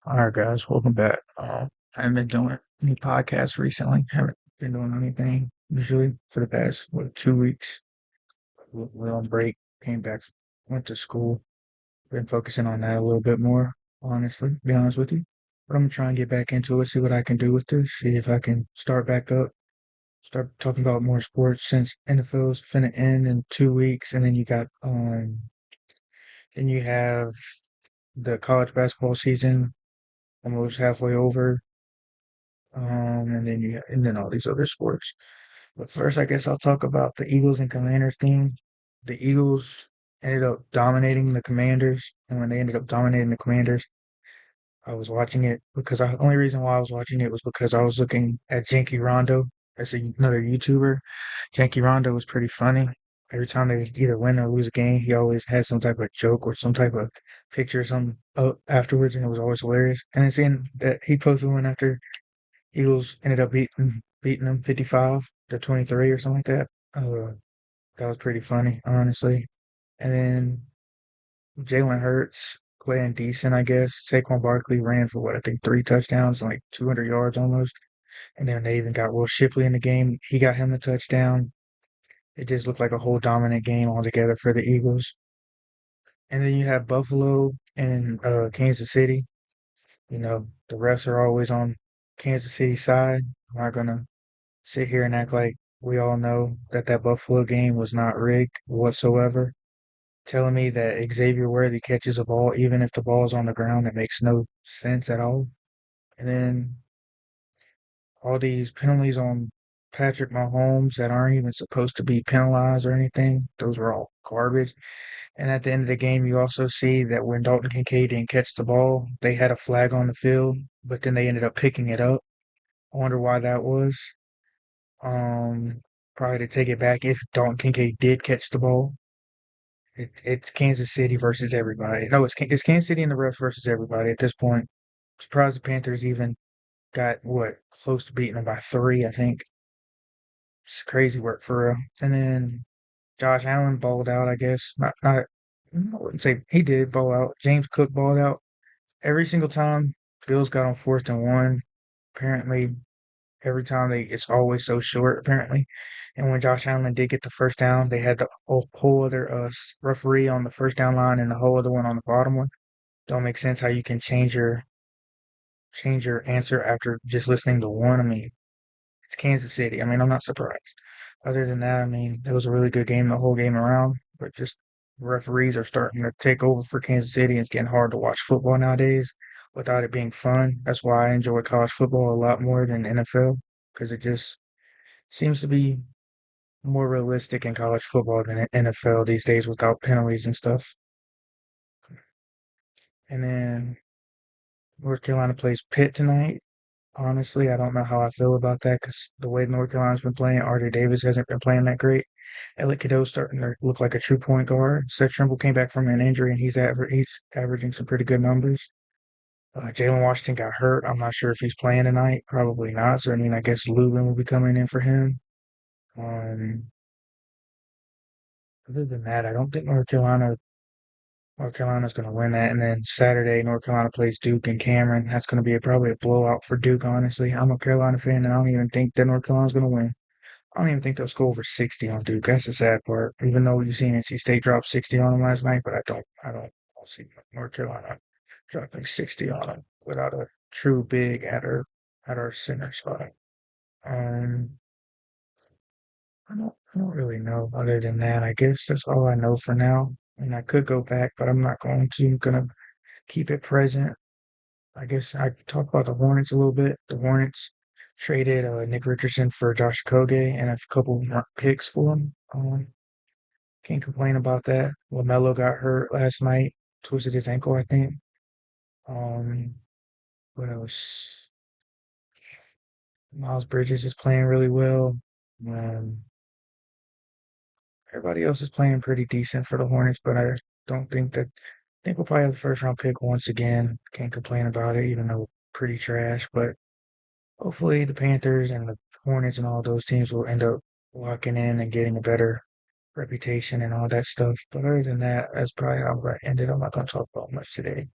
All right, guys, welcome back. I haven't been doing any podcasts recently. Haven't been doing anything usually for the past 2 weeks. We're on break. Came back, went to school. Been focusing on that a little bit more, honestly, to be honest with you. But I'm gonna try and get back into it, see what I can do with this, see if I can start back up, start talking about more sports since NFL's finna end in 2 weeks, and then you have the college basketball season almost halfway over. And then all these other sports. But first, I guess I'll talk about the Eagles and Commanders game. The Eagles ended up dominating the Commanders, and when they ended up dominating the Commanders, I was watching it because the only reason why I was watching it was because I was looking at Janky Rondo as another YouTuber. Janky Rondo was pretty funny. Every time they either win or lose a game, he always had some type of joke or some type of picture or something up afterwards, and it was always hilarious. And then seeing that he posted one after Eagles ended up beating them 55-23 or something like that. That was pretty funny, honestly. And then Jalen Hurts playing decent, I guess. Saquon Barkley ran for what I think 3 touchdowns, like 200 yards almost. And then they even got Will Shipley in the game. He got him the touchdown. It just looked like a whole dominant game altogether for the Eagles. And then you have Buffalo and Kansas City. The refs are always on Kansas City's side. I'm not gonna sit here and act like we all know that that Buffalo game was not rigged whatsoever. Telling me that Xavier Worthy catches a ball even if the ball is on the ground, that makes no sense at all. And then all these penalties on Patrick Mahomes that aren't even supposed to be penalized or anything, those were all garbage. And at the end of the game, you also see that when Dalton Kincaid didn't catch the ball, they had a flag on the field, but then they ended up picking it up. I wonder why that was. Um, Probably to take it back if Dalton Kincaid did catch the ball. It's Kansas City versus everybody. No, it's Kansas City and the refs versus everybody at this point. Surprised the Panthers even got close to beating them by 3, I think. It's crazy work for real. And then Josh Allen balled out, I guess. Not I wouldn't say he did ball out. James Cook balled out every single time. Bills got on 4th and 1. Apparently, every time it's always so short apparently. And when Josh Allen did get the first down, they had the whole other referee on the first down line and the whole other one on the bottom one. Don't make sense how you can change your answer after just listening to one. I mean, it's Kansas City. I mean, I'm not surprised. Other than that, I mean, it was a really good game the whole game around, but just referees are starting to take over for Kansas City. It's getting hard to watch football nowadays without it being fun. That's why I enjoy college football a lot more than NFL because it just seems to be more realistic in college football than in NFL these days without penalties and stuff. And then North Carolina plays Pitt tonight. Honestly, I don't know how I feel about that because the way North Carolina's been playing, RJ Davis hasn't been playing that great. Elliot Cadeau's starting to look like a true point guard. Seth Trimble came back from an injury and he's averaging some pretty good numbers. Jalen Washington got hurt. I'm not sure if he's playing tonight. Probably not. So I mean, I guess Lubin will be coming in for him. Um, Other than that, I don't think North Carolina's going to win that. And then Saturday, North Carolina plays Duke and Cameron. That's going to be probably a blowout for Duke, honestly. I'm a Carolina fan, and I don't even think that North Carolina's going to win. I don't even think they'll score over 60 on Duke. That's the sad part. Even though you've seen NC State drop 60 on them last night, but I don't see North Carolina dropping 60 on them without a true big at our center spot. Um, I don't really know other than that. I guess that's all I know for now. I mean, I could go back, but I'm not going to. I'm gonna keep it present. I guess I could talk about the Hornets a little bit. The Hornets traded Nick Richardson for Josh Okogie and a couple more picks for him. Can't complain about that. LaMelo got hurt last night, twisted his ankle, I think. Um, what else? Miles Bridges is playing really well. Um, Everybody else is playing pretty decent for the Hornets, but I don't think that. I think we'll probably have the first round pick once again. Can't complain about it, even though pretty trash. But hopefully the Panthers and the Hornets and all those teams will end up locking in and getting a better reputation and all that stuff. But other than that, that's probably how I ended. I'm not going to talk about much today.